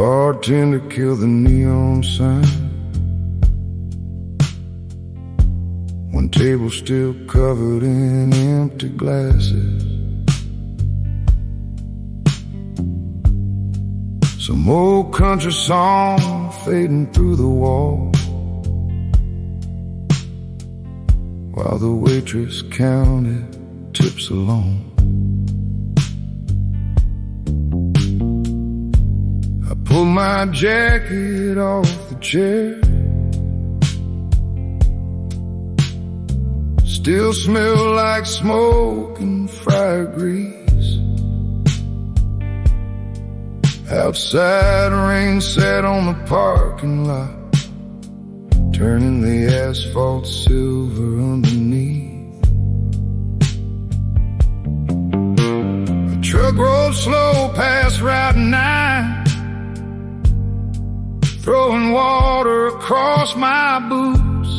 bartender killed the neon sign. One table still covered in empty glasses. Some old country song fading through the wall, while the waitress counted tips alone. I pulled my jacket off the chair. Still smell like smoke and fryer grease. Outside rain sat on the parking lot, turning the asphalt silver underneath. The truck rolled slow past Route 9, throwing water across my boots.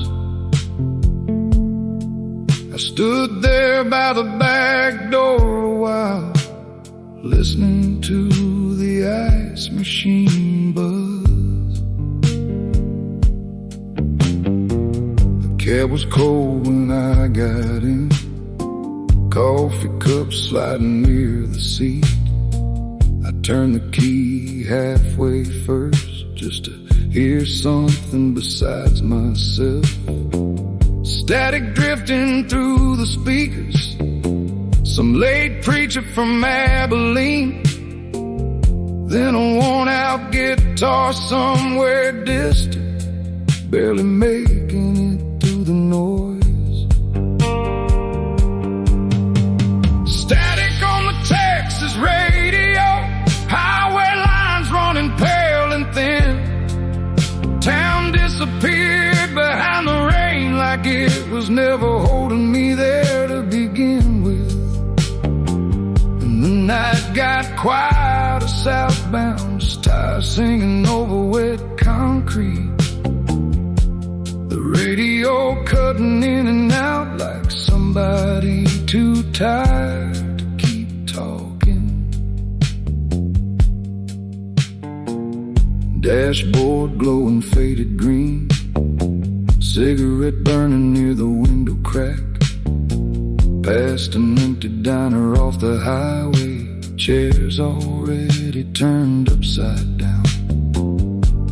I stood there by the back door a while, listening to the ice machine buzz. The cab was cold when I got in, coffee cup sliding near the seat. I turned the key halfway first, just to hear something besides myself. Static drifting through the speakers, some late preacher from Abilene, then a worn-out guitar somewhere distant, barely making it through the noise. Static on the Texas radio, highway lines running pale and thin. Town disappeared behind the rain like it was never holding me there to begin with. And the night got quiet, southbound, just tires singing over wet concrete. The radio cutting in and out like somebody too tired to keep talking. Dashboard glowing faded green, cigarette burning near the window crack. Past an empty diner off the highway, chairs already turned upside down.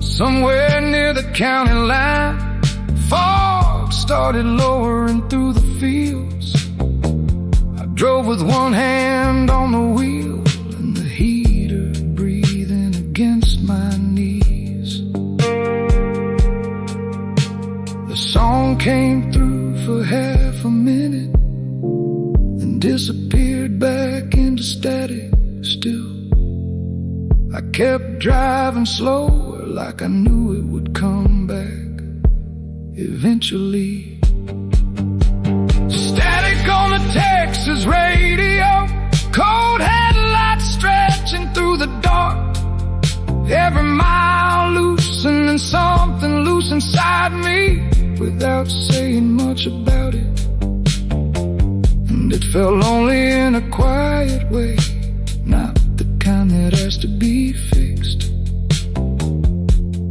Somewhere near the county line, fog started lowering through the fields. I drove with one hand on the wheel and the heater breathing against my knees. The song came through for half a minute, then disappeared back into static. Still, I kept driving slower, like I knew it would come back eventually. Static on the Texas radio, cold headlights stretching through the dark. Every mile loosening something loose inside me, without saying much about it. And it felt lonely in a quiet way, not the kind that has to be fixed.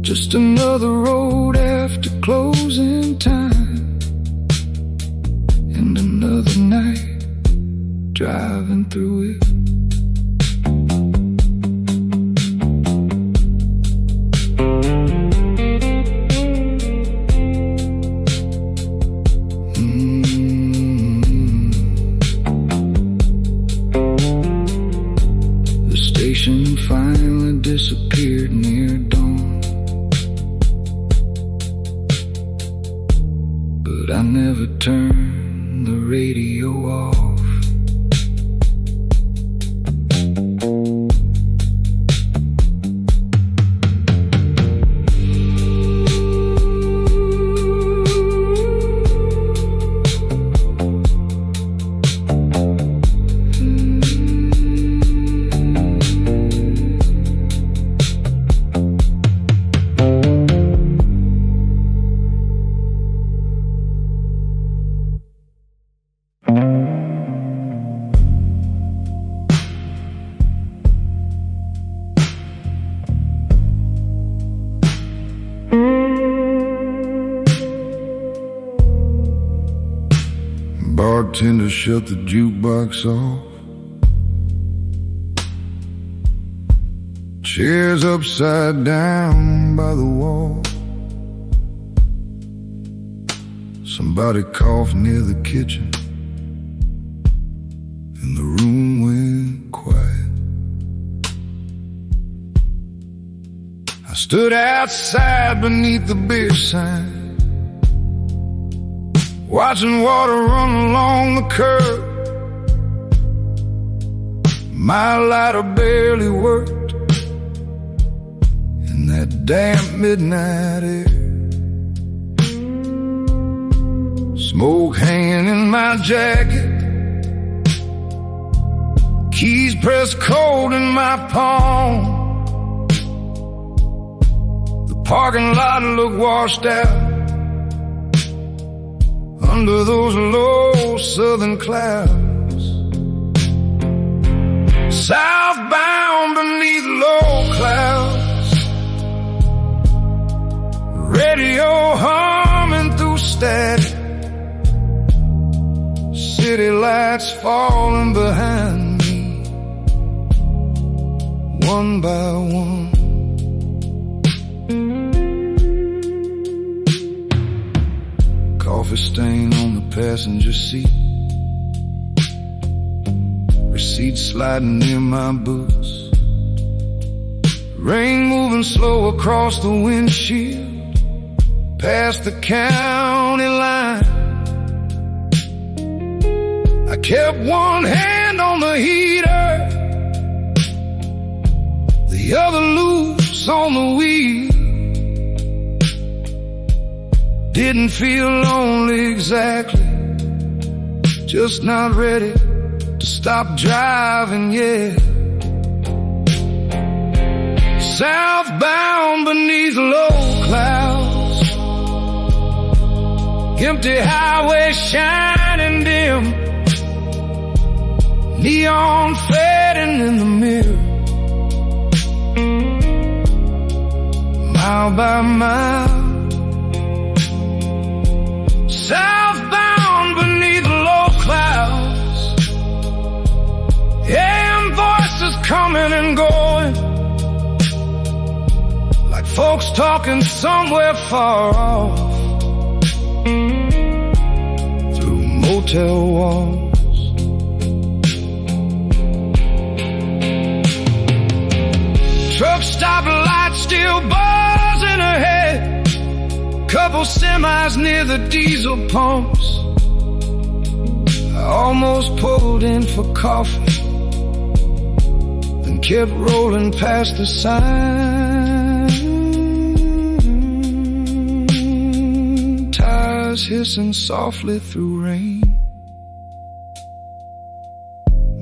Just another road after closing time, and another night driving through it. Finally disappeared near dawn, but I never turned the radio off. bartender shut the jukebox off. Chairs upside down by the wall. Somebody coughed near the kitchen, and the room went quiet. I stood outside beneath the beer sign, watching water run along the curb. My lighter barely worked in that damp midnight air. Smoke hanging in my jacket, keys pressed cold in my palm. The parking lot looked washed out under those low southern clouds. Southbound beneath low clouds, radio humming through static. City lights falling behind me, one by one. Coffee stain on the passenger seat, receipt sliding near my boots, rain moving slow across the windshield, past the county line. I kept one hand on the heater, the other loose on the wheel. Didn't feel lonely exactly, just not ready to stop driving yet. Southbound beneath low clouds, empty highway shining dim, neon fading in the mirror, mile by mile. Southbound beneath low clouds, AM voices coming and going, like folks talking somewhere far off, through motel walls. Truck stop lights still buzzing ahead, couple semis near the diesel pumps. I almost pulled in for coffee, then kept rolling past the sign. Tires hissing softly through rain,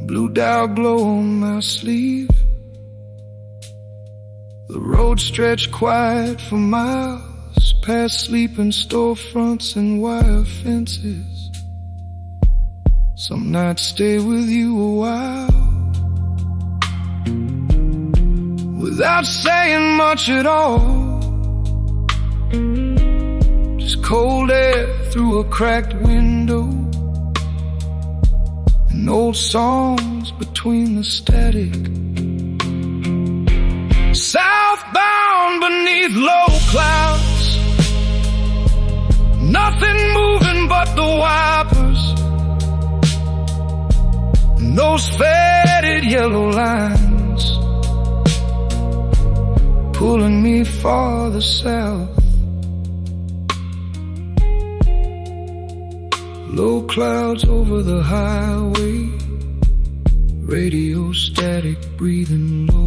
blue dial glow on my sleeve. The road stretched quiet for miles, past sleeping storefronts and wire fences. Some nights stay with you a while, without saying much at all. Just cold air through a cracked window, and old songs between the static. Southbound beneath low clouds, nothing moving but the wipers, and those faded yellow lines pulling me farther south. Low clouds over the highway, radio static breathing low.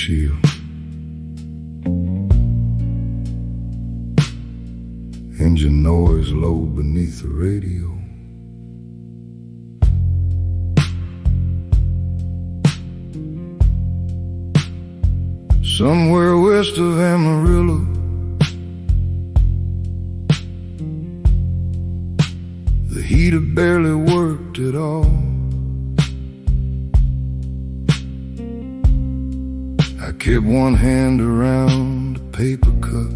windshield. Engine noise low beneath the radio. Somewhere west of Amarillo, the heater barely worked at all. I kept one hand around a paper cup,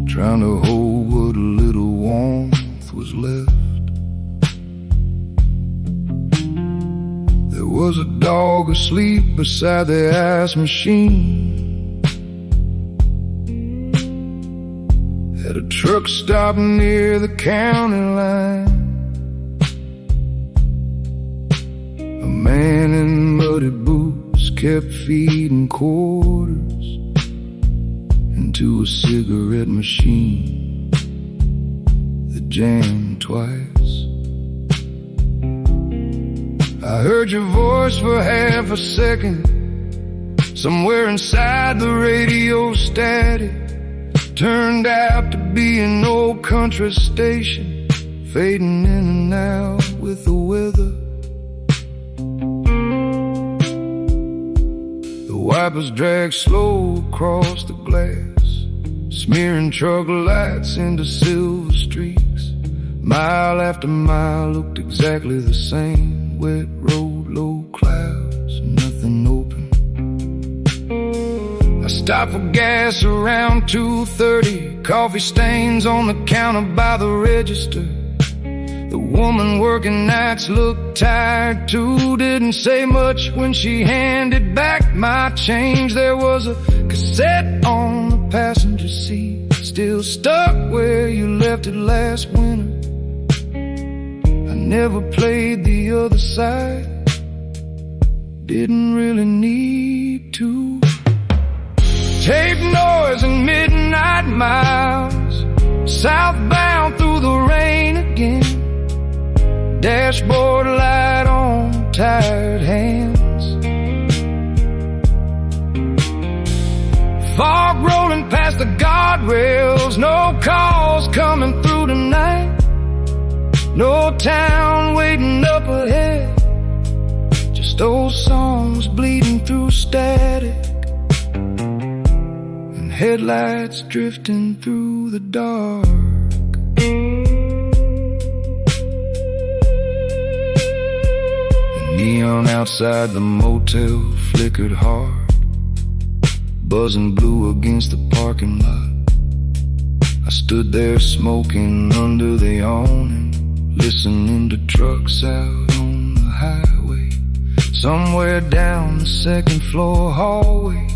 trying to hold what little warmth was left. There was a dog asleep beside the ice machine at a truck stop near the county line. A man in muddy boots kept feeding quarters into a cigarette machine that jammed twice. I heard your voice for half a second, somewhere inside the radio static. Turned out to be an old country station, fading in and out with the weather. The wipers dragged slow across the glass, smearing truck lights into silver streaks. Mile after mile looked exactly the same. Wet road, low clouds, nothing open. I stopped for gas around 2:30. Coffee stains on the counter by the register. The woman working nights looked tired too. Didn't say much when she handed back my change. There was a cassette on the passenger seat, still stuck where you left it last winter. Never played the other side, didn't really need to. Tape noise and midnight miles, southbound through the rain again. Dashboard light on tired hands. Fog rolling past the guardrails, no calls coming through tonight. No town waiting up ahead, just old songs bleeding through static, and headlights drifting through the dark. The neon outside the motel flickered hard, buzzing blue against the parking lot. I stood there smoking under the awning, listening to trucks out on the highway. Somewhere down the second floor hallway,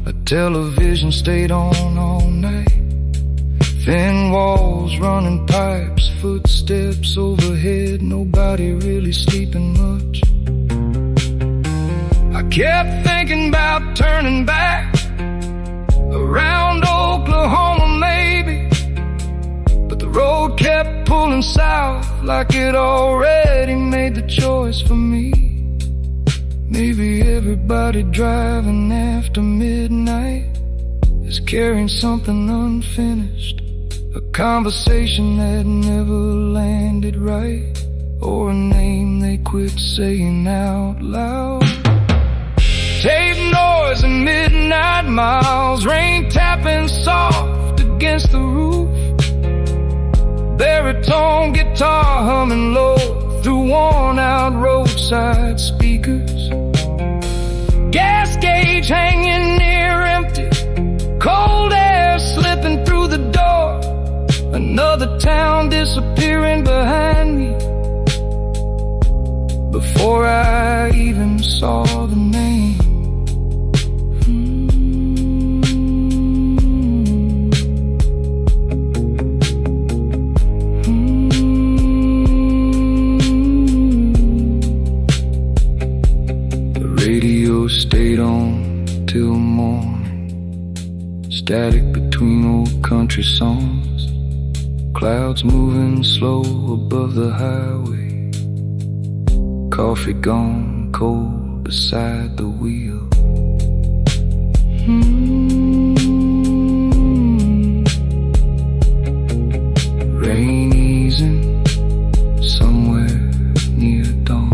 a television stayed on all night. Thin walls, running pipes, footsteps overhead, nobody really sleeping much. I kept thinking about turning back around Oklahoma maybe, but the road kept pulling south like it already made the choice for me. Maybe everybody driving after midnight is carrying something unfinished, a conversation that never landed right, or a name they quit saying out loud. Tape noise and midnight miles, rain tapping soft against the roof. Baritone guitar humming low through worn-out roadside speakers. Gas gauge hanging near empty, cold air slipping through the door. Another town disappearing behind me before I even saw the name. Stayed on till morning, static between old country songs, clouds moving slow above the highway. Coffee gone cold beside the wheel. Rain easing somewhere near dawn.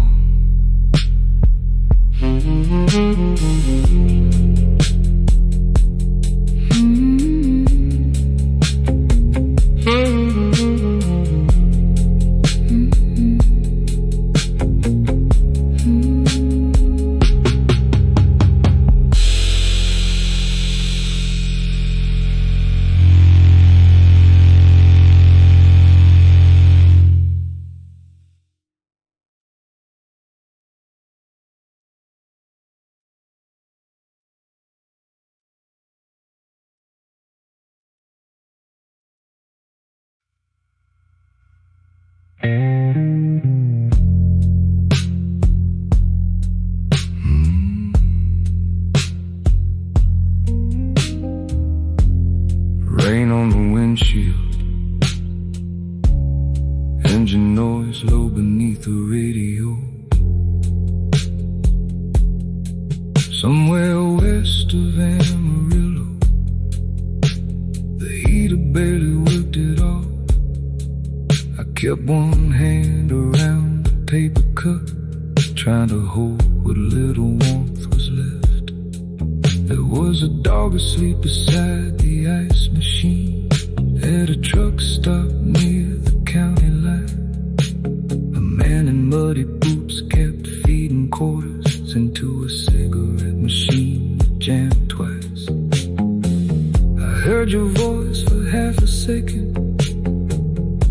Rain on the windshield, engine noise low beneath the radio. Somewhere west of Amarillo, the heater barely worked it off. I kept one hand around the paper cup, trying to hold what little warmth was left. There was a dog asleep beside the ice machine at a truck stop near the county line. A man in muddy boots kept feeding quarters into a cigarette machine that jammed twice. I heard your voice for half a second,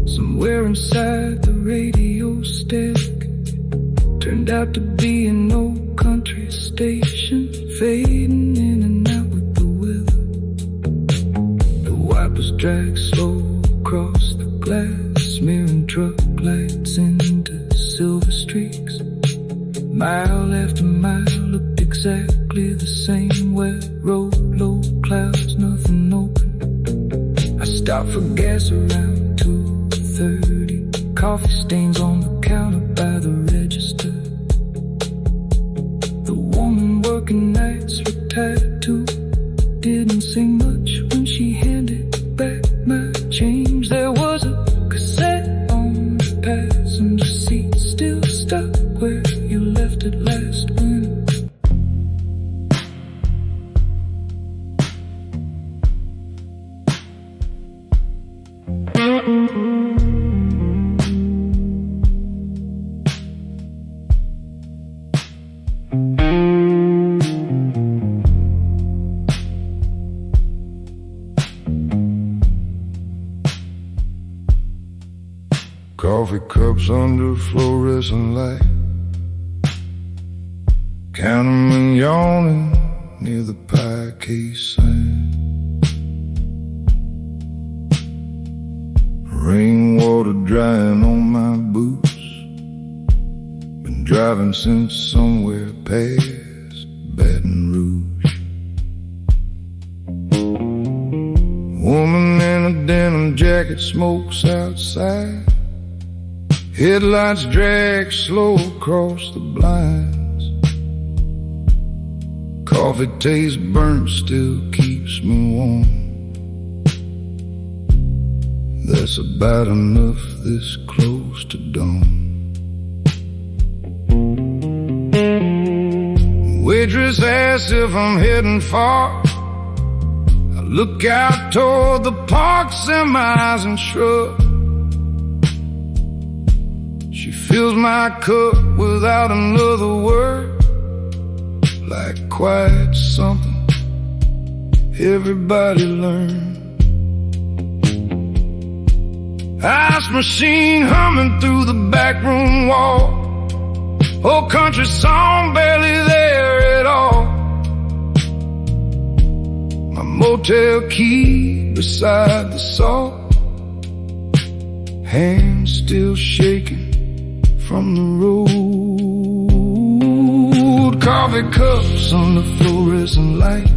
somewhere inside the radio stack. Turned out to be an old country station, fading in and out with the weather. The wipers drag slow across the glass, smearing truck lights into silver streaks. Mile after mile looked exactly the same. Wet road, low clouds, nothing open. I stopped for gas around 2:30. Coffee stains on the counter by the register. The woman working nights retired too. Didn't say much when she handed back my change. There was a cassette on the passenger seat, still stuck where you left it last winter. Coffee cups under fluorescent light, count 'em and yawning near the pie case sign. Rainwater drying on my boots, been driving since somewhere past Baton Rouge. Woman in a denim jacket smokes outside, headlights drag slow across the blinds. Coffee tastes burnt, still keeps me warm. That's about enough this close to dawn. Waitress asks if I'm heading far. I look out toward the park, semis and shrubs. She fills my cup without another word, like quiet something everybody learned. Ice machine humming through the back room wall, old country song barely there at all. My motel key beside the salt, hands still shaking from the road. Coffee cups under fluorescent light,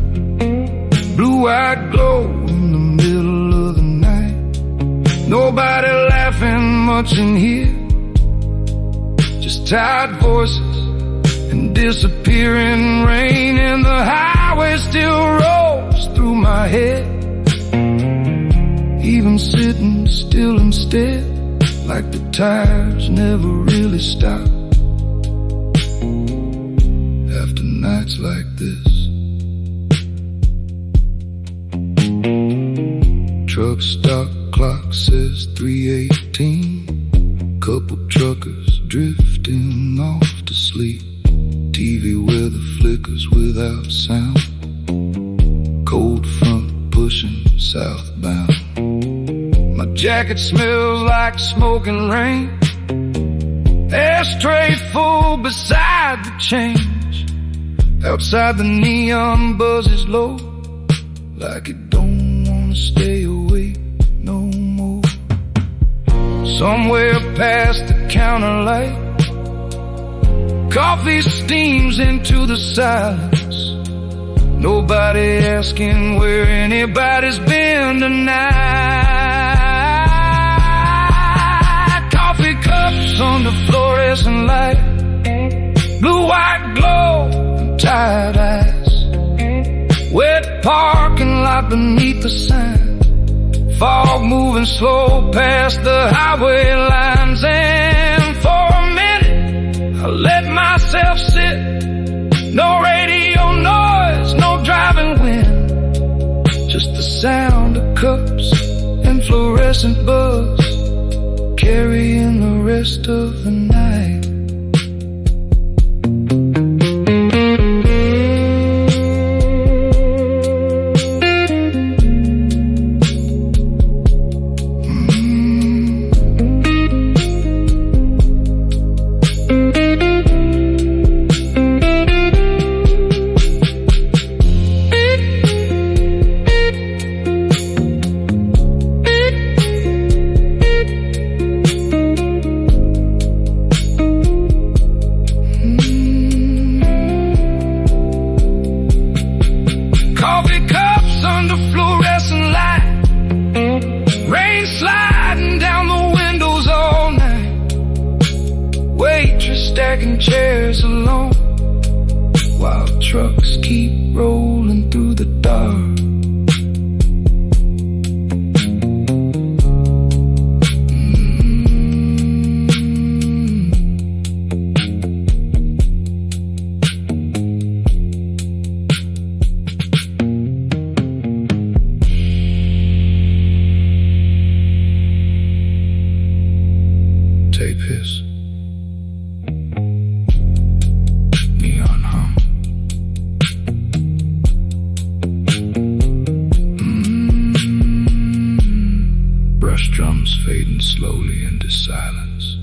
blue-eyed glow in the middle of the night. Nobody laughing much in here, just tired voices and disappearing rain, and the highway still rolls through my head. Even sitting still instead, like the tires never really stop. After nights like this, truck stop clock says 3:18. Couple truckers drifting off to sleep. TV weather flickers without sound. Cold front pushing southbound. My jacket smells like smoking rain. Ashtray full beside the change. Outside the neon buzzes low, like it don't wanna stay awake no more. Somewhere past the counter light, coffee steams into the silence. Nobody asking where anybody's been tonight. Coffee cups under fluorescent light, blue-white glow and tired eyes. Wet parking lot beneath the sign. Fog moving slow past the highway lines. And for a minute I let myself sit. No radio noise, no driving wind, just the sound of cups and fluorescent buzz, carrying the rest of the night. Stacking chairs alone while trucks keep rolling through the dark. Tape hiss. Drums fading slowly into silence.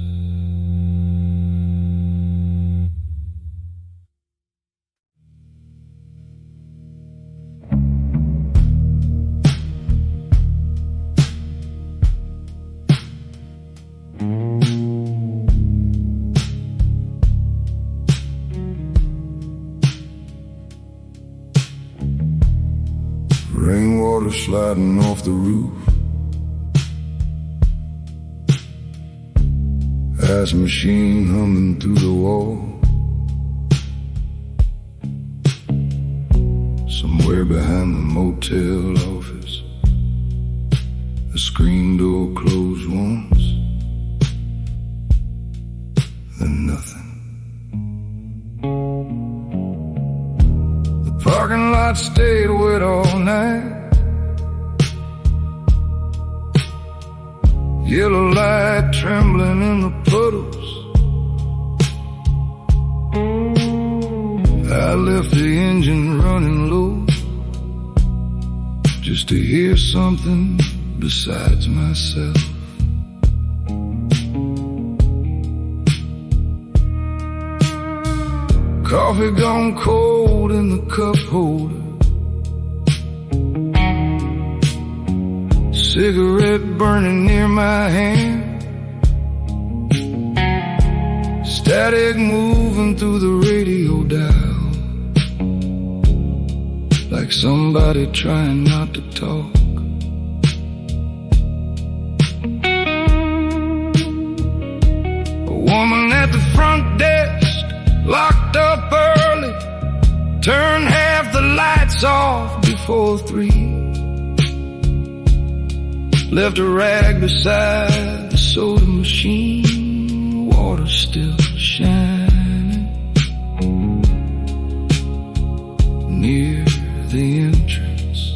Rainwater sliding off the roof. Ice machine humming through the wall. Somewhere behind the motel office, the screen door closed once, then nothing. The parking lot stayed wet all night. Yellow light trembling in the puddles. I left the engine running low, just to hear something besides myself. Coffee gone cold in the cup holder. Cigarette burning near my hand. Static moving through the radio dial, like somebody trying not to talk. A woman at the front desk locked up her 403. Left a rag beside the soda machine, water still shining near the entrance.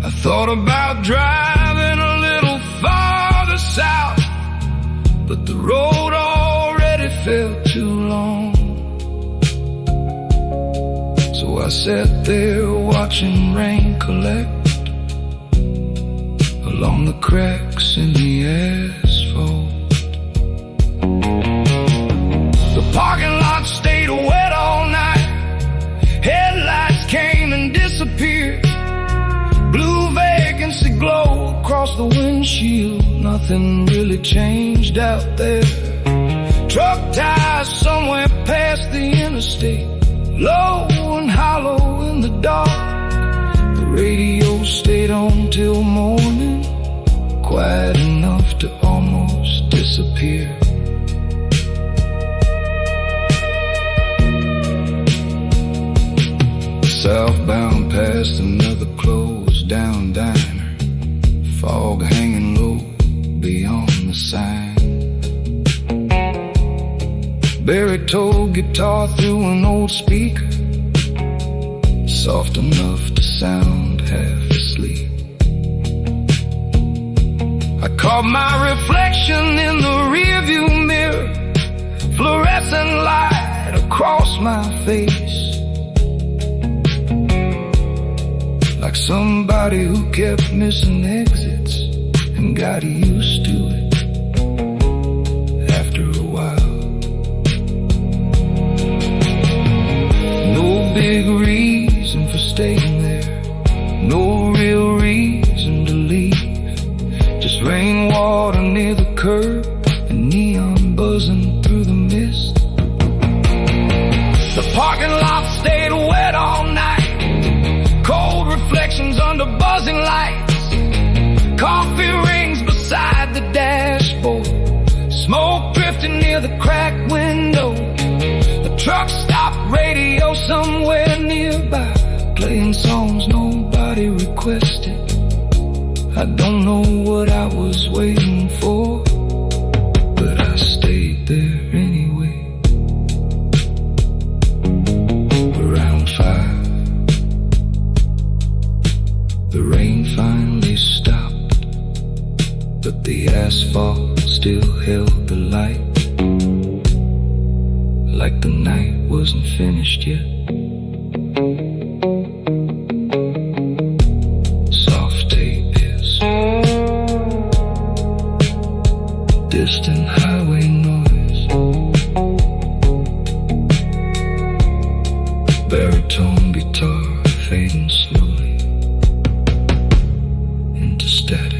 I thought about driving a little farther south, but the road already felt too long. So I sat there watching rain collect along the cracks in the asphalt. The parking lot stayed wet all night. Headlights came and disappeared. Blue vacancy glowed across the windshield. Nothing really changed out there. Truck tires somewhere past the interstate, low and hollow in the dark. The radio stayed on till morning, quiet enough to almost disappear. Southbound past another closed down diner, fog hanging low beyond the sign. Baritone guitar through an old speaker, soft enough to sound half asleep. I caught my reflection in the rearview mirror, fluorescent light across my face, like somebody who kept missing exits and got used to it after a while. No big reason for staying there, no real reason to leave. Just rainwater near the curb and neon buzzing through the mist. The parking lot stayed wet all night, cold reflections under buzzing lights. Coffee rings beside the dashboard, smoke drifting near the cracked window. The truck stopped, radio somewhere nearby, playing songs nobody requested. I don't know what I was waiting for, but I stayed there anyway. Around 5, the rain finally stopped, but the asphalt still held the light, like the night wasn't finished yet. Soft tape hits, distant highway noise, baritone guitar fading slowly into static.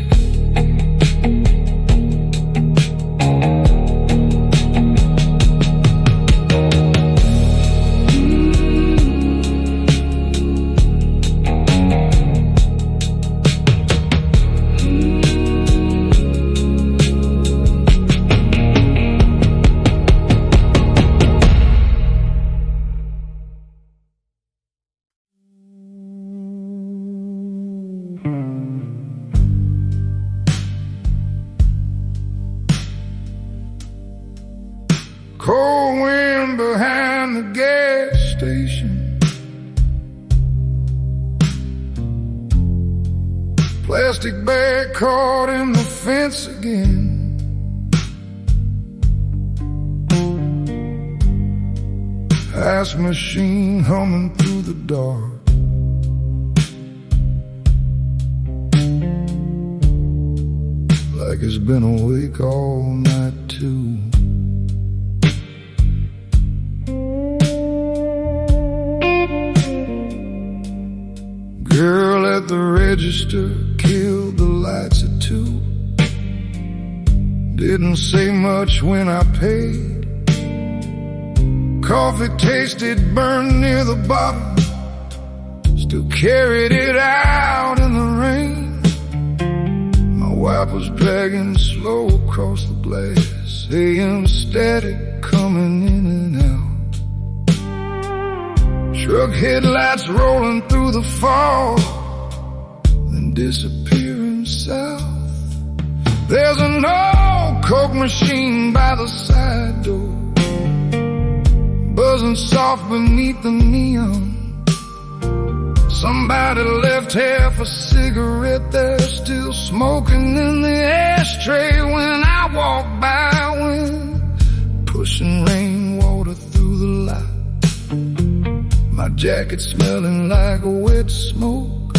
Cold wind behind the gas station, plastic bag caught in the fence again. Ice machine humming through the dark. Like it's been awake all night too. Girl at the register killed the lights at 2. Didn't say much when I paid. Coffee tasted burned near the bottom, still carried it out in the rain. My wipers dragging slow across the glass, AM static coming in and out. Truck headlights rolling through the fog, then disappearing south. There's an old Coke machine by the side door, buzzing soft beneath the neon. Somebody left half a cigarette there, still smoking in the ashtray when I walk by. Wind pushing rainwater through the light, my jacket smelling like a wet smoke.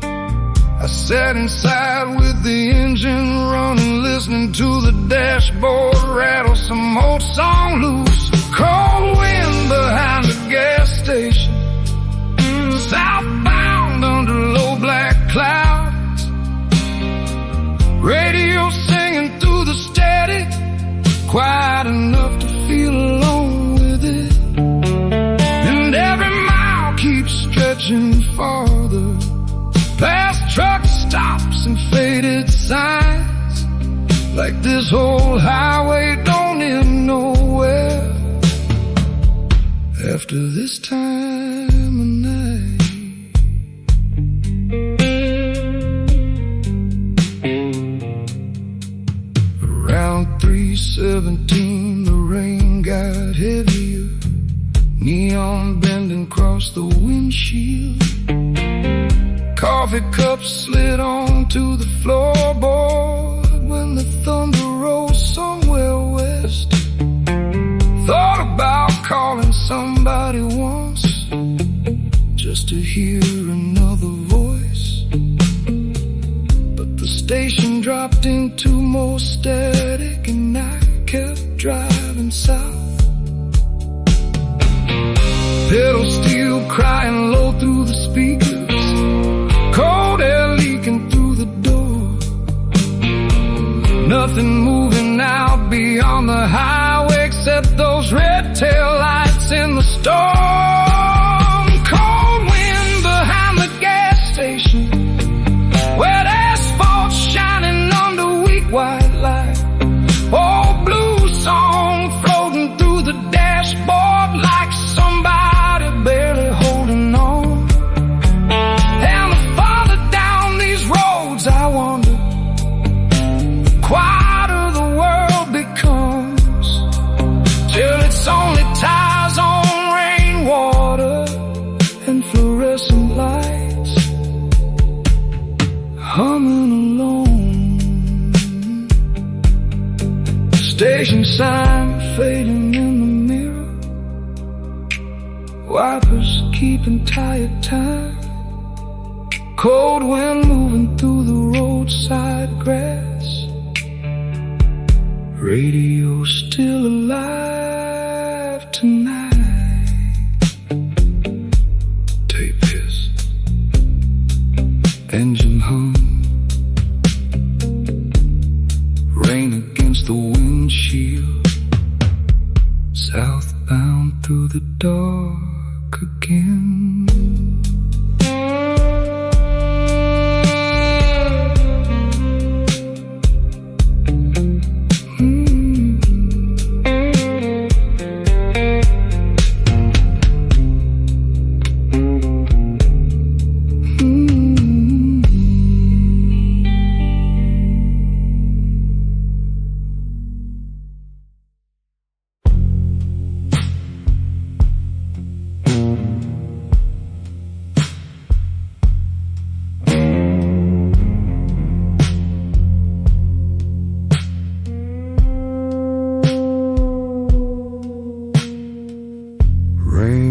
I sat inside with the engine running, listening to the dashboard rattle some old song loose. Cold wind behind the gas station, southbound under low black clouds. Radio singing through the static, quiet enough to feel alone with it. And every mile keeps stretching farther, past truck stops and faded signs, like this whole highway don't end nowhere after this time of night. Around 3:17 the rain got heavier, neon bending across the windshield. Coffee cups slid onto the floorboard when the thunder rose somewhere west. Thought about calling somebody once, just to hear another voice, but the station dropped into more static and I kept driving south. Pedal steel crying low through the speakers, cold air leaking through the door. Nothing moving out beyond the highway except those red tail lights in the storm. Cold wind behind the gas station, wet asphalt shining under weak white light. Old blue song floating through the dashboard like somebody barely holding on. And the farther down these roads I wander, the quieter the world becomes, till it's only tires on rainwater and fluorescent lights humming along. Station sign fading in the mirror, wipers keeping tired time. Cold wind moving through the roadside grass, radio still alive tonight. Tape hiss, engine hum, rain against the windshield, southbound through the dark again.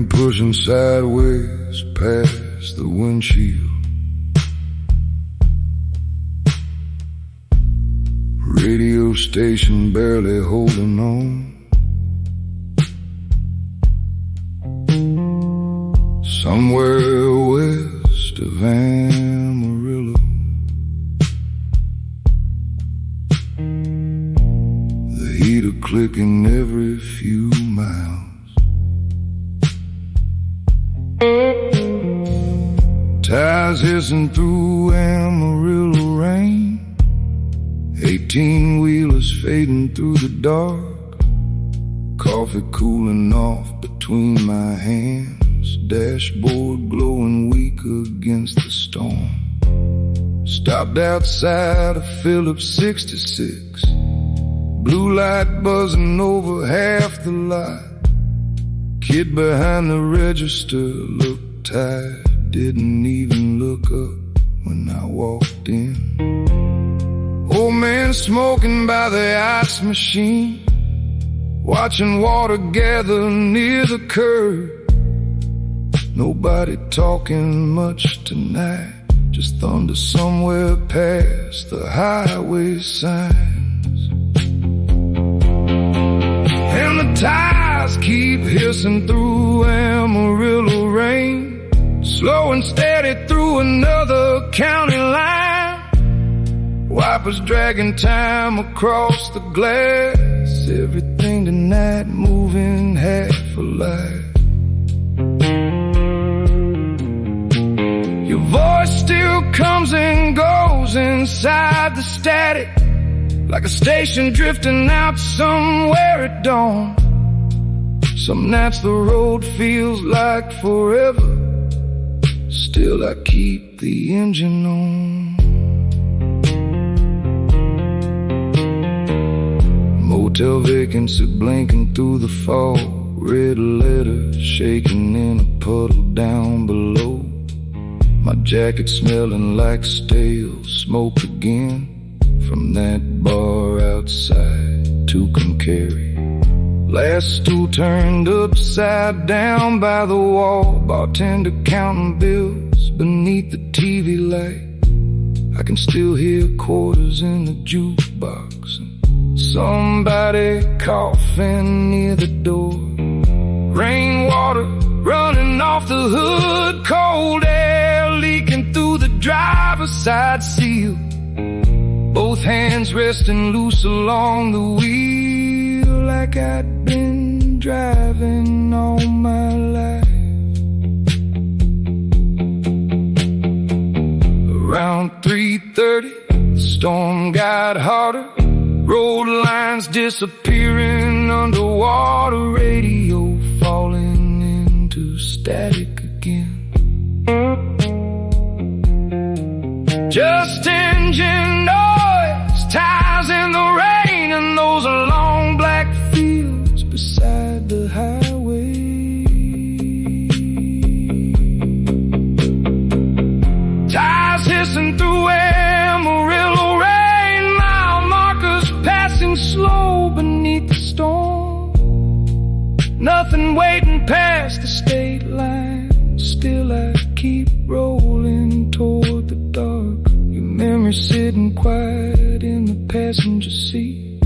Pushing sideways past the windshield, radio station barely holding on. Somewhere west of Amarillo, the heater clicking every few miles. Tires hissing through Amarillo rain, 18-wheelers fading through the dark, coffee cooling off between my hands. horns, dashboard glowing weak against the storm. Stopped outside of Phillips 66, blue light buzzing over half the lot. Kid behind the register looked tired, didn't even look up when I walked in. Old man smoking by the ice machine, watching water gather near the curb. Nobody talking much tonight, just thunder somewhere past the highway signs. And the tires keep hissing through Amarillo rain, slow and steady through another county line. Wipers dragging time across the glass, everything tonight moving half a life. Your voice still comes and goes inside the static, like a station drifting out somewhere at dawn. Some nights the road feels like forever, still I keep the engine on. Motel vacancy blinking through the fog, red letters shaking in a puddle down below. My jacket smelling like stale smoke again, from that bar outside Tucumcari. Last stool turned upside down by the wall, bartender counting bills beneath the TV light. I can still hear quarters in the jukebox and somebody coughing near the door. Rainwater running off the hood, cold air leaking through the driver's side seal. Both hands resting loose along the wheel, like I'd been driving all my life. Around 3:30, the storm got harder, road lines disappearing underwater, radio falling into static again. Just engine noise, tires in the rain, and those long black fields beside the highway. Tires hissing through Amarillo rain, mile markers passing slow beneath the storm. Nothing waiting past the state line, still I keep rolling toward the dark. Your memory sitting quiet in the passenger seat,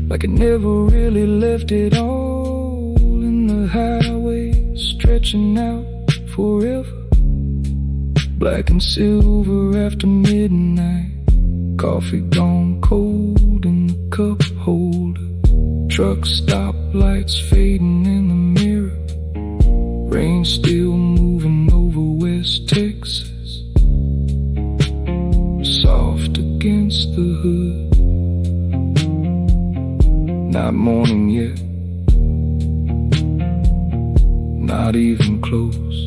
like it never really left it all. In the highway stretching out forever, black and silver after midnight. Coffee gone cold in the cup holder, truck stop lights fading in the mirror. Rain still moving over West Texas, soft against the hood. Not morning yet, not even close.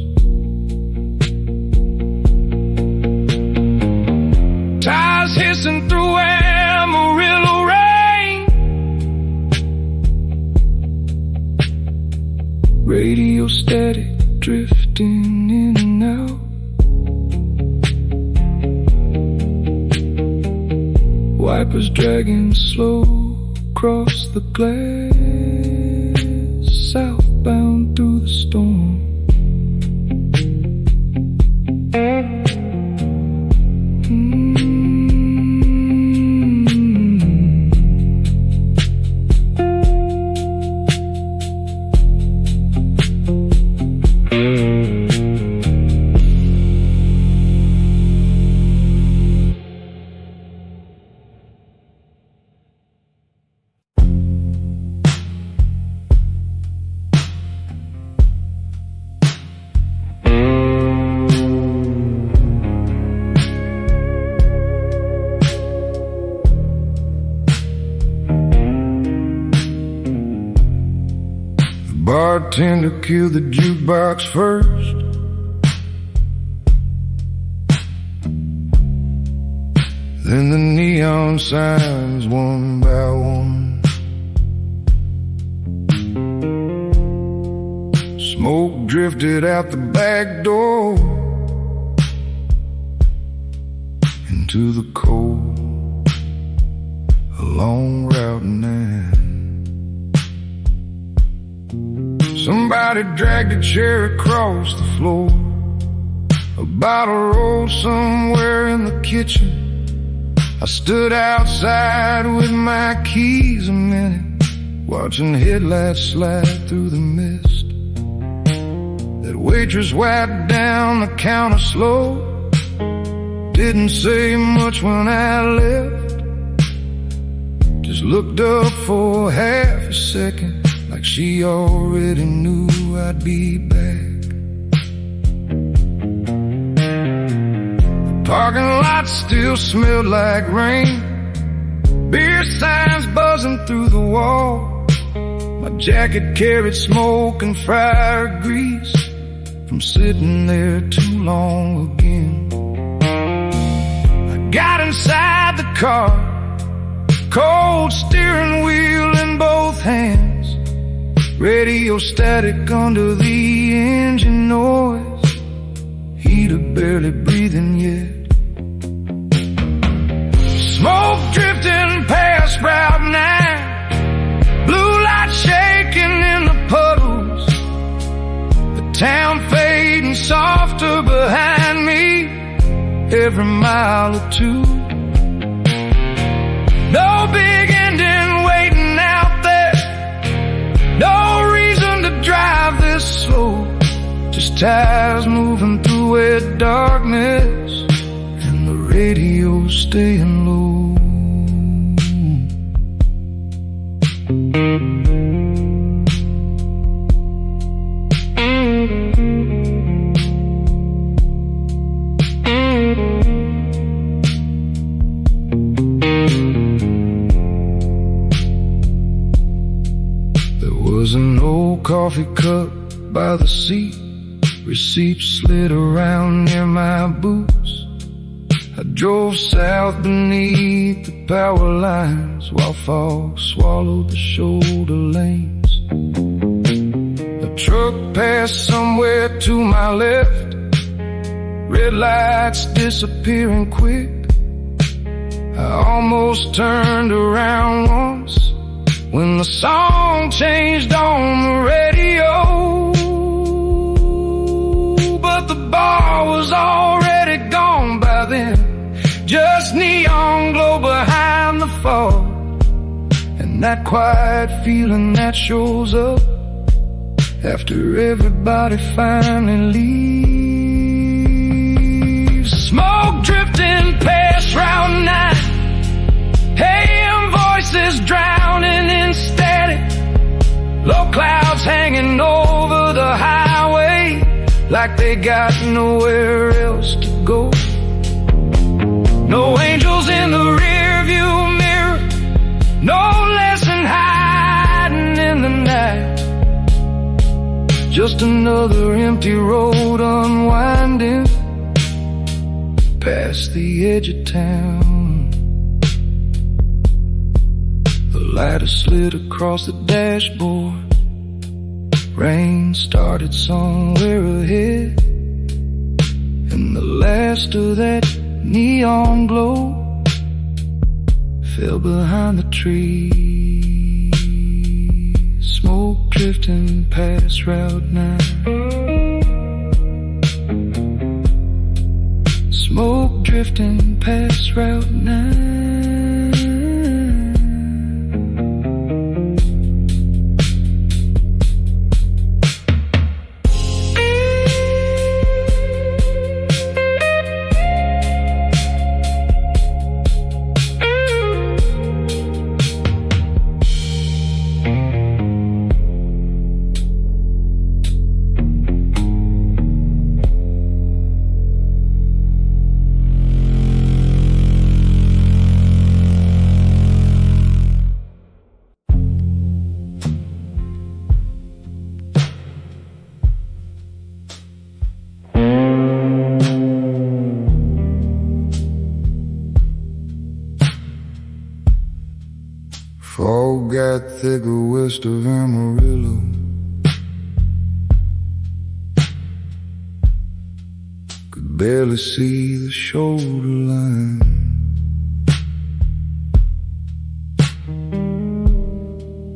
Tires hissing through Amarillo rain, radio static drifting in and out. Wipers dragging slow across the glass, southbound through the storm. bartender killed the jukebox first. Then the neon signs one by one. Smoke drifted out the back door into the cold, a long route nine. Somebody dragged a chair across the floor. A bottle rolled somewhere in the kitchen. I stood outside with my keys a minute, watching headlights slide through the mist. That waitress wiped down the counter slow, didn't say much when I left, just looked up for half a second, like she already knew I'd be back. Parking lot still smelled like rain, beer signs buzzing through the wall. My jacket carried smoke and fryer grease from sitting there too long again. I got inside the car, cold steering wheel in both hands, radio static under the engine noise, heater barely breathing yet. Smoke drifting past Route 9, blue light shaking in the puddles, the town fading softer behind me every mile or two. No big ending waiting out there, no reason to drive this slow, just tires moving through wet darkness and the radio staying low. There was an old coffee cup by the seat, receipts slid around near my boots. I drove south beneath the power lines while fog swallowed the shoulder lanes. A truck passed somewhere to my left, red lights disappearing quick. I almost turned around once when the song changed on the radio, but the bar was already gone by then. Just neon glow behind the fog, and that quiet feeling that shows up after everybody finally leaves. Smoke drifting past Route 9, AM voices drowning in static, low clouds hanging over the highway like they got nowhere else to go. No angels in the rearview mirror, no lesson hiding in the night, just another empty road unwinding past the edge of town. The lighter slid across the dashboard, rain started somewhere ahead, and the last of that neon glow fell behind the trees. Smoke drifting past Route 9, smoke drifting past Route 9. got thicker west of Amarillo. Could barely see the shoulder line.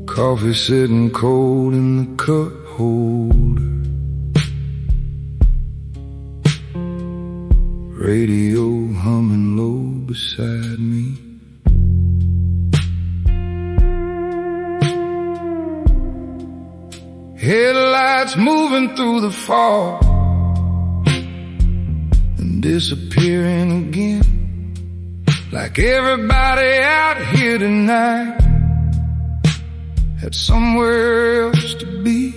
Coffee sitting cold in the cup holder. Radio humming low beside me. Headlights moving through the fog and disappearing again, like everybody out here tonight had somewhere else to be.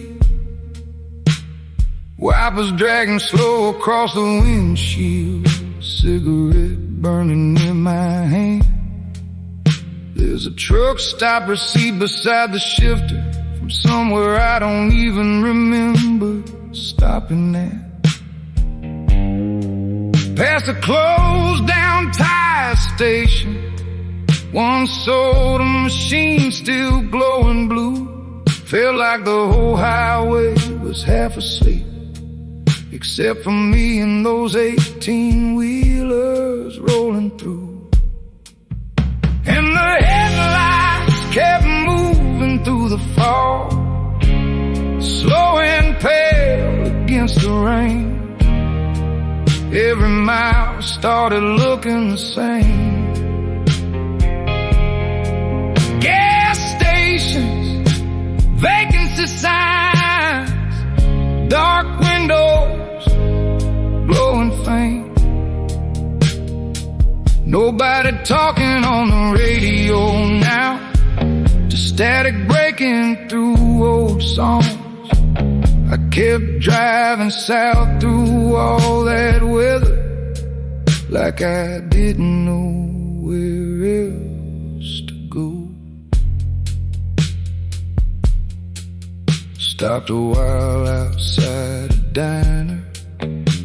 Wipers dragging slow across the windshield, cigarette burning in my hand. There's a truck stop receipt beside the shifter from somewhere I don't even remember stopping at. Past a closed down tire station, one soda machine still glowing blue. Felt like the whole highway was half asleep, except for me and those 18-wheelers rolling through. And the headlights kept moving through the fog, slow and pale against the rain. Every mile started looking the same. Gas stations, vacancy signs, dark windows glowing faint. Nobody talking on the radio now, just static breaking through old songs. I kept driving south through all that weather, like I didn't know where else to go. Stopped a while outside a diner,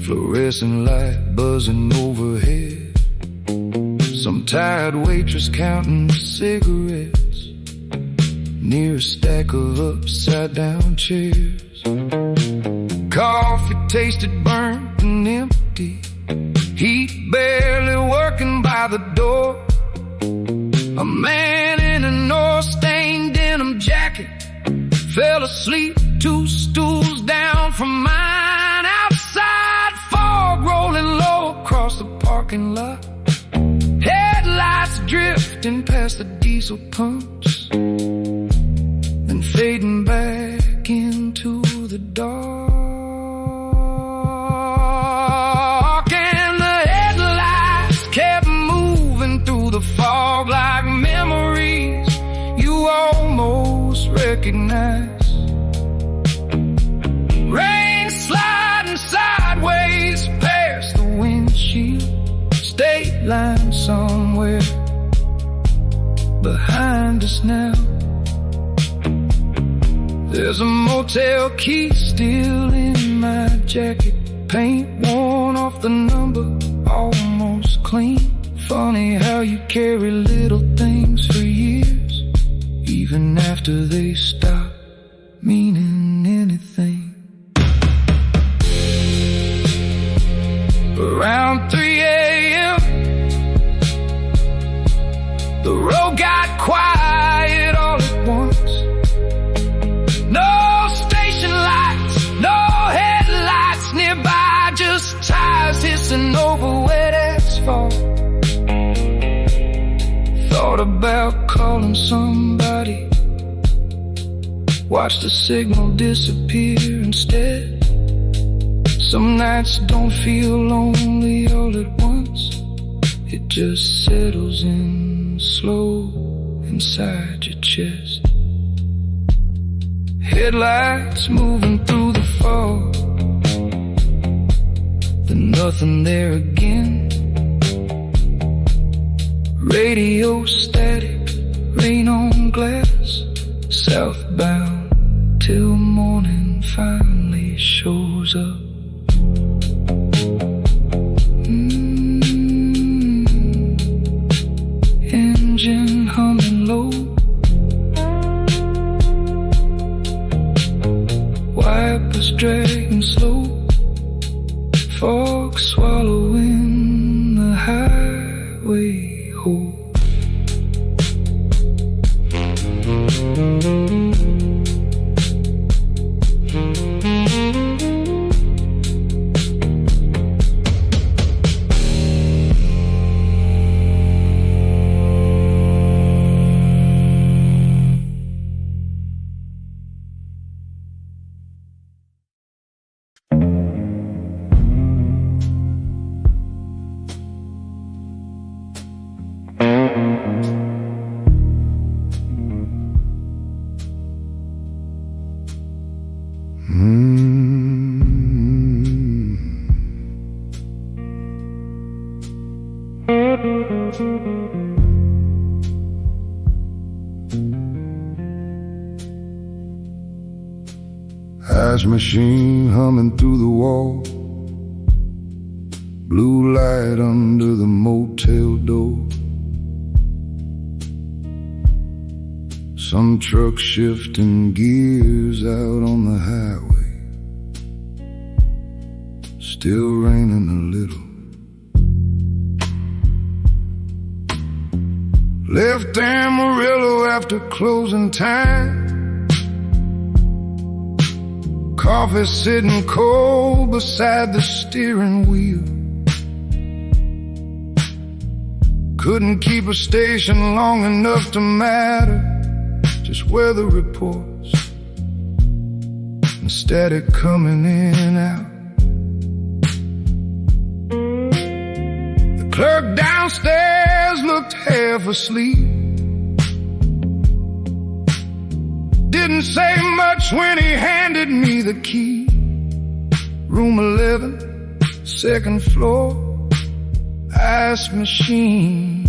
fluorescent light buzzing overhead. Some tired waitress counting cigarettes near a stack of upside down chairs. Coffee tasted burnt and empty, heat barely working by the door. A man in an oil-stained denim jacket fell asleep 2 stools down from mine. Outside, fog rolling low across the parking lot, headlights drifting past the diesel pumps, then fading back into the dark. And the headlights kept moving through the fog like memories you almost recognize. Rain sliding sideways past the windshield, state line somewhere behind us now. There's a motel key still in my jacket, paint worn off the number, almost clean. Funny how you carry little things for years, even after they stop meaning anything. Around 3 a.m., the road got quiet all at once. No station lights, no headlights nearby, just tires hissing over wet asphalt. Thought about calling somebody, watch the signal disappear instead. Some nights don't feel lonely all at once, it just settles in slow inside your chest. Headlights moving through the fog, then nothing there again. Radio static, rain on glass, southbound till morning finally shows up. Engine humming low, Ice machine humming through the wall, blue light under the motel door. Some truck shifting gears out on the highway, still raining a little. Left Amarillo after closing time, coffee sitting cold beside the steering wheel. Couldn't keep a station long enough to matter, just weather reports and static coming in and out. The clerk downstairs looked half asleep, didn't say much when he handed me the key. Room 11, second floor, ice machine,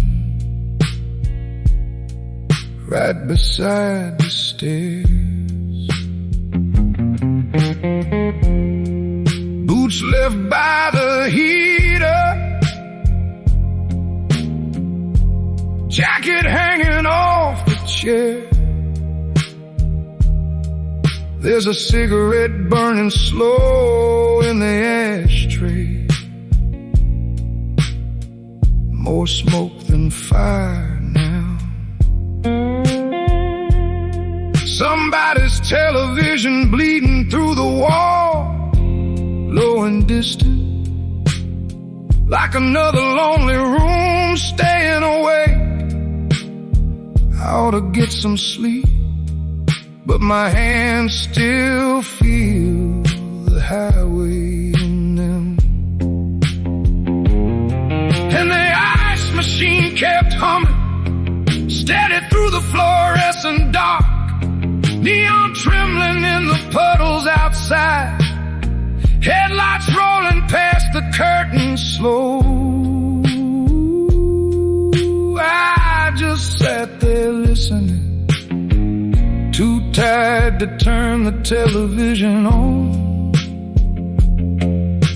right beside the stairs. Boots left by the heater, jacket hanging off the chair. There's a cigarette burning slow in the ashtray, more smoke than fire now. Somebody's television bleeding through the wall, low and distant, like another lonely room staying awake. I ought to get some sleep, but my hands still feel the highway in them. And the ice machine kept humming, steady through the fluorescent dark, neon trembling in the puddles outside, headlights rolling past the curtain slow. I just sat there listening, too tired to turn the television on.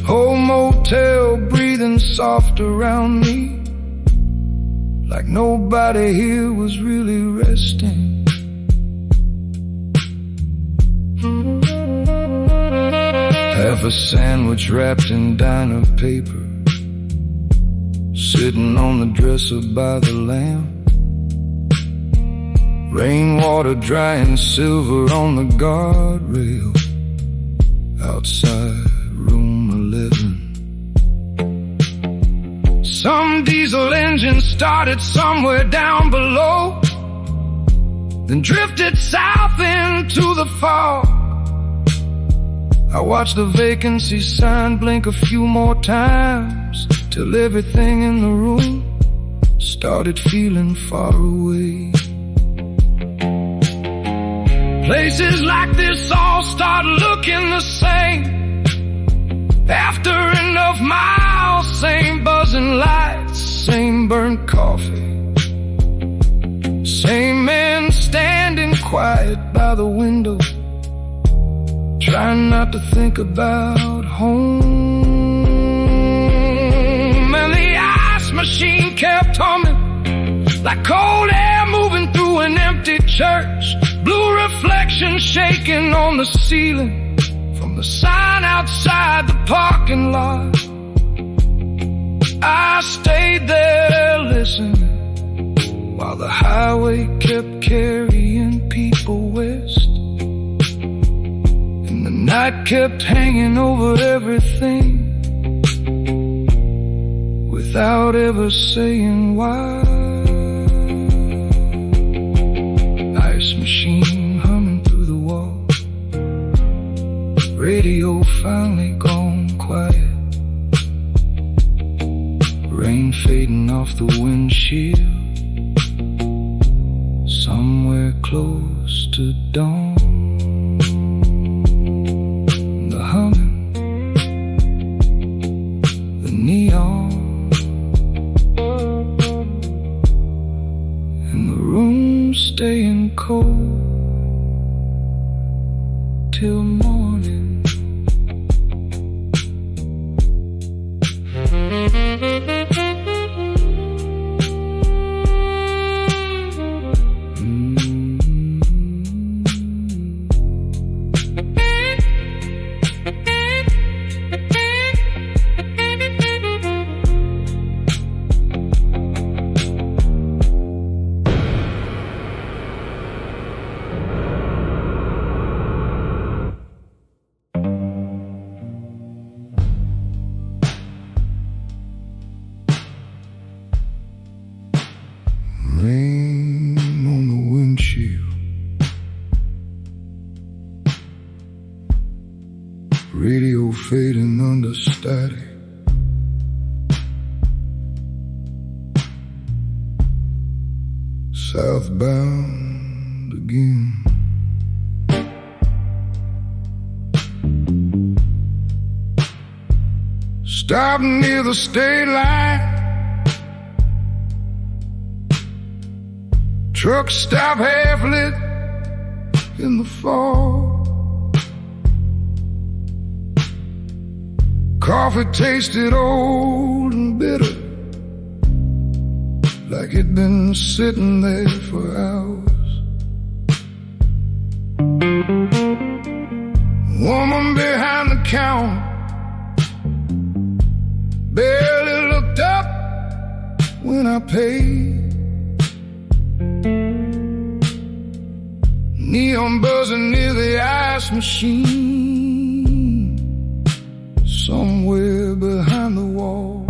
Whole motel breathing soft around me, like nobody here was really resting. Half a sandwich wrapped in diner paper, sitting on the dresser by the lamp. Rainwater drying silver on the guardrail outside room 11. Some diesel engine started somewhere down below, then drifted south into the fog. I watched the vacancy sign blink a few more times, till everything in the room started feeling far away. Places like this all start looking the same. After enough miles, same buzzing lights, same burnt coffee, same men standing quiet by the window, trying not to think about home. And the ice machine kept humming, like cold air moving through an empty church, blue reflections shaking on the ceiling from the sign outside the parking lot. I stayed there listening, while the highway kept carrying people west, and the night kept hanging over everything, without ever saying why. Ice machine humming through the wall, radio finally gone quiet, rain fading off the windshield, somewhere close to dawn. The humming, the neon, cold till morning. Rain on the windshield, radio fading under static. Southbound again. Stop near the state line. Truck stop half lit in the fall. Coffee tasted old and bitter, like it'd been sitting there for hours. Woman behind the counter barely looked up when I paid. Neon buzzing near the ice machine, somewhere behind the wall.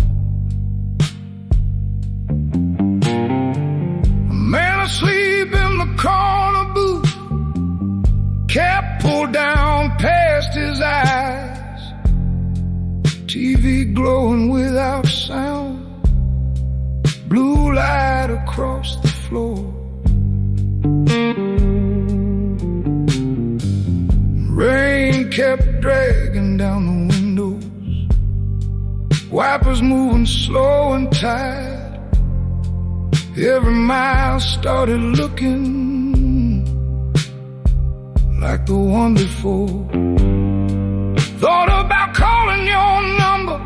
A man asleep in the corner booth, cap pulled down past his eyes, TV glowing without sound, blue light across the floor. Rain kept dragging down the windows, wipers moving slow and tight. Every mile started looking like the one before. Thought about calling your number,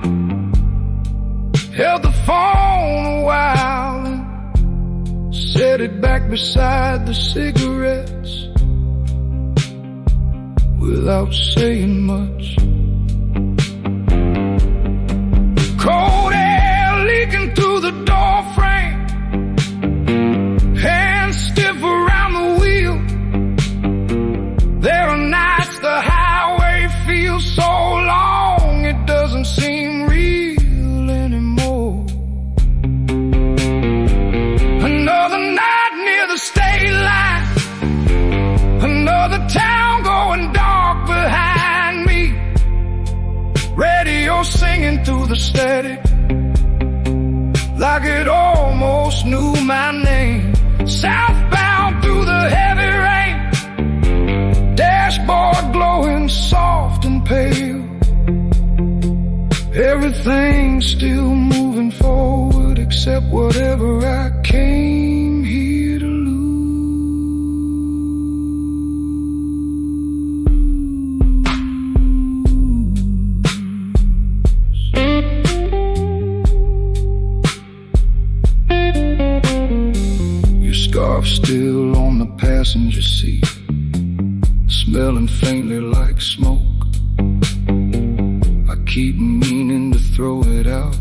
held the phone a while and set it back beside the cigarettes without saying much. Cold air leaking through the door frame, hands stiff around the wheel. There are nights the highway feels so long it doesn't seem real anymore. Another night near the state line, another town going dark behind me. Radio singing through the static, like it almost knew my name. Southbound through the heavy rain, dashboard glowing soft and pale. Everything's still moving forward except whatever I came here to lose. Scarf still on the passenger seat, smelling faintly like smoke. I keep meaning to throw it out,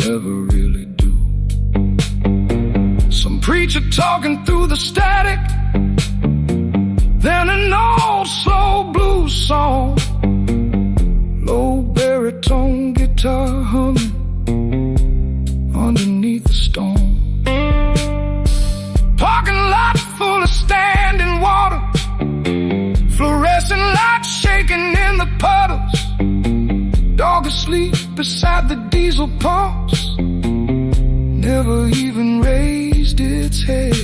never really do. Some preacher talking through the static, then an old slow blues song, low baritone guitar humming underneath the storm. Parking lot full of standing water, fluorescent lights shaking in the puddles. Dog asleep beside the diesel pumps, never even raised its head.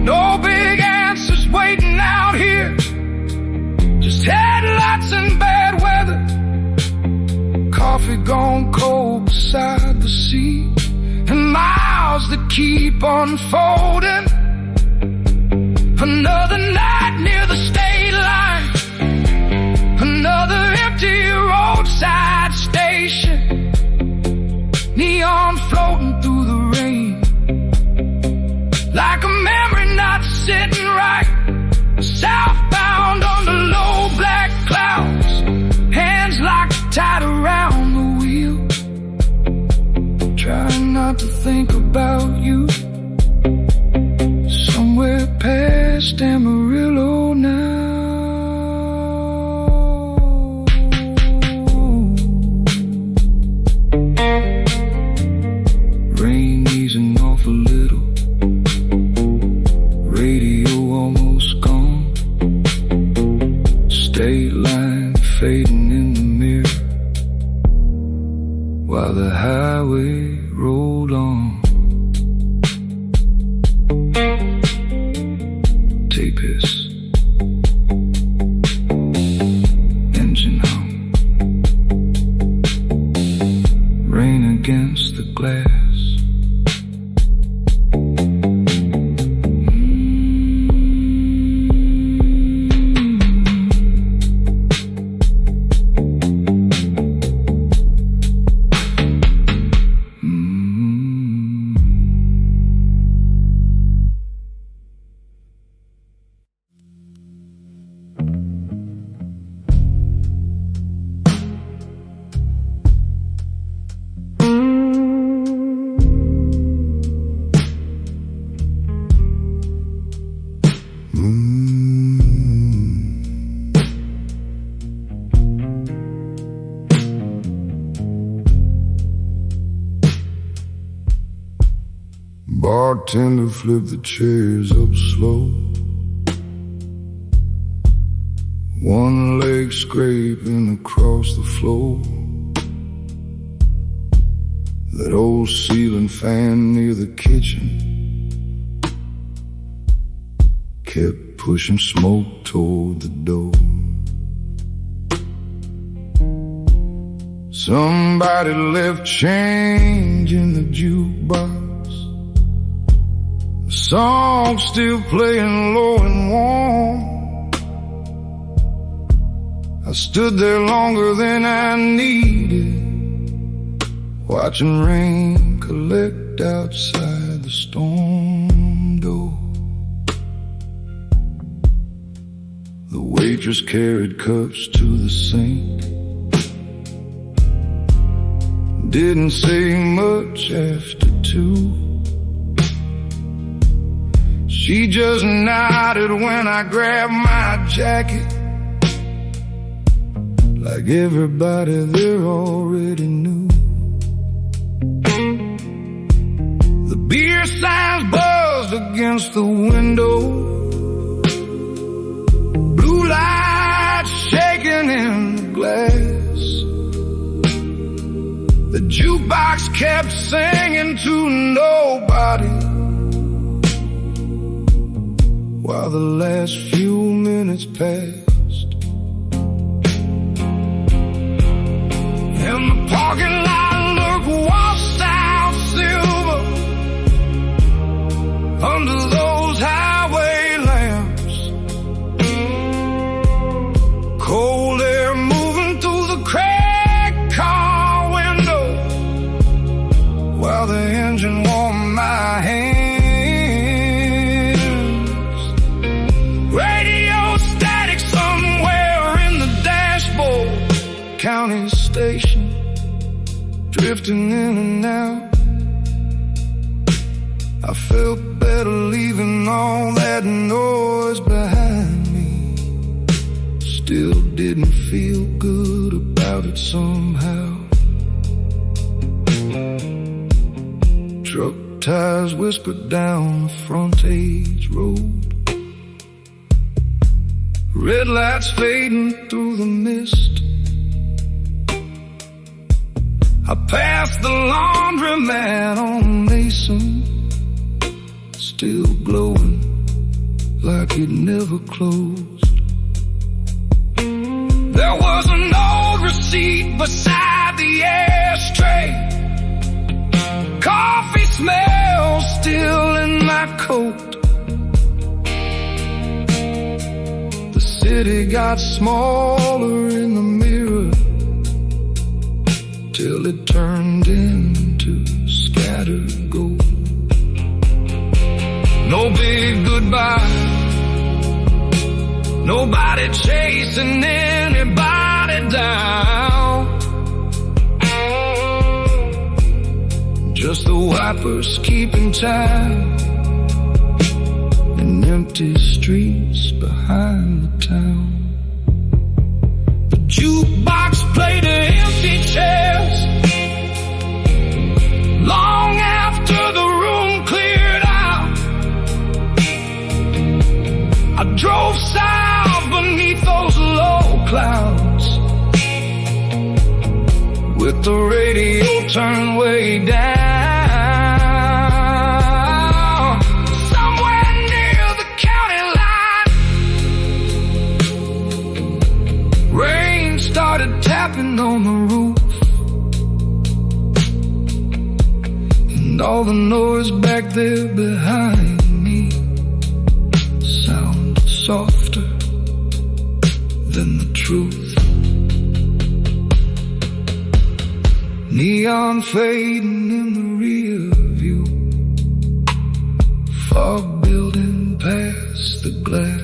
No big answers waiting out here, just headlights and bad weather. Coffee gone cold beside the seat, and miles clouds that keep unfolding. Another night near the state line, another empty roadside station, neon floating through the rain, like a memory not sitting right. Southbound under low black clouds, hands locked tight around the wheel, trying not to think about you. Somewhere past Amarillo now. Rain easing off a little, radio almost gone, state line fading in the mirror, while the highway rolled on. Tape hiss, engine hum, rain against the glass. Bartender flipped the chairs up slow, one leg scraping across the floor. That old ceiling fan near the kitchen kept pushing smoke toward the door. Somebody left change in the jukebox, the song still playing low and warm. I stood there longer than I needed, watching rain collect outside the storm door. The waitress carried cups to the sink, didn't say much after 2. She just nodded when I grabbed my jacket, like everybody there already knew. The beer signs buzzed against the window, blue lights shaking in the glass. The jukebox kept singing to nobody, while the last few minutes passed. In the parking lot looked washed out silver under those highway lamps. Cold air moving through the cracked car window, while the engine warmed my hands. Radio static somewhere in the dashboard, county station drifting in and out. I felt better leaving all that noise behind me, still didn't feel good about it somehow. Truck tires whispered down the frontage road, red lights fading through the mist. I passed the laundromat on Mason, still glowing like it never closed. There was an old receipt beside the ashtray, coffee smell city got smaller in the mirror, till it turned into scattered gold. No big goodbye, nobody chasing anybody down, just the wipers keeping time in empty streets behind the town. The jukebox played empty chairs long after the room cleared out. I drove south beneath those low clouds, with the radio turned way down. Somewhere near the county line, rain started tapping on the roof, and all the noise back there behind me sounded softer than the truth. Neon fading in the rear view, fog building past the glass